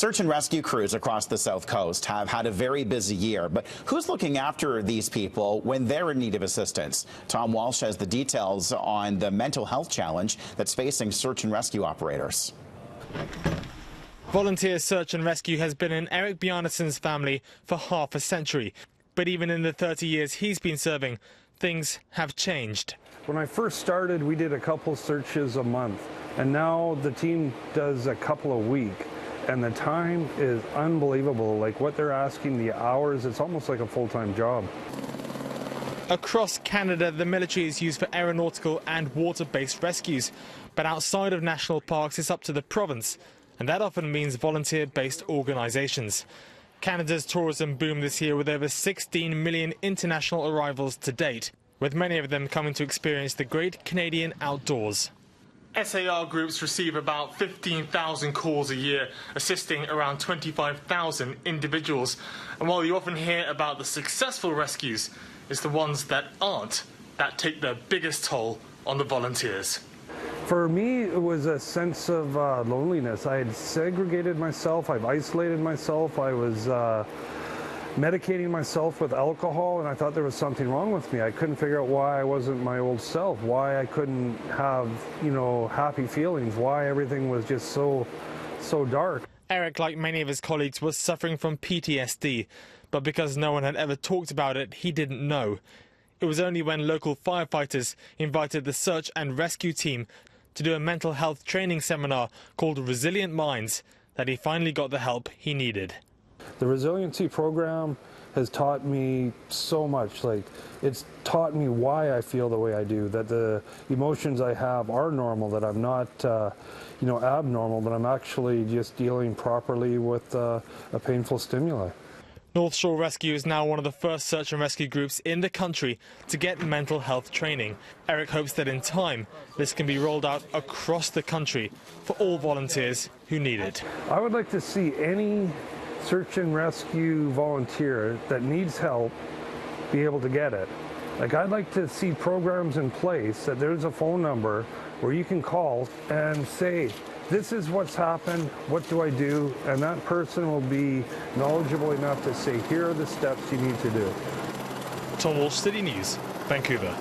Search and rescue crews across the South Coast have had a very busy year, but who's looking after these people when they're in need of assistance? Tom Walsh has the details on the mental health challenge that's facing search and rescue operators. Volunteer search and rescue has been in Eric Bjarnason's family for half a century. But even in the 30 years he's been serving, things have changed. When I first started, we did a couple searches a month, and now the team does a couple a week. And the time is unbelievable. Like what they're asking, the hours, it's almost like a full-time job. Across Canada, the military is used for aeronautical and water-based rescues. But outside of national parks, it's up to the province. And that often means volunteer-based organisations. Canada's tourism boomed this year with over 16 million international arrivals to date, with many of them coming to experience the great Canadian outdoors. SAR groups receive about 15,000 calls a year, assisting around 25,000 individuals. And while you often hear about the successful rescues, it's the ones that aren't that take the biggest toll on the volunteers. For me, it was a sense of loneliness. I had segregated myself, I've isolated myself, I was medicating myself with alcohol, and I thought there was something wrong with me. I couldn't figure out why I wasn't my old self, why I couldn't have, happy feelings, why everything was just so dark. Eric, like many of his colleagues, was suffering from PTSD, but because no one had ever talked about it, he didn't know. It was only when local firefighters invited the search and rescue team to do a mental health training seminar called Resilient Minds that he finally got the help he needed. The resiliency program has taught me so much. Like, it's taught me why I feel the way I do, that the emotions I have are normal, that I'm not, abnormal, but I'm actually just dealing properly with a painful stimuli. North Shore Rescue is now one of the first search and rescue groups in the country to get mental health training. Eric hopes that in time, this can be rolled out across the country for all volunteers who need it. I would like to see any search and rescue volunteer that needs help be able to get it. Like, I'd like to see programs in place that there's a phone number where you can call and say, this is what's happened, what do I do? And that person will be knowledgeable enough to say, here are the steps you need to do. Tom Walsh, City News, Vancouver.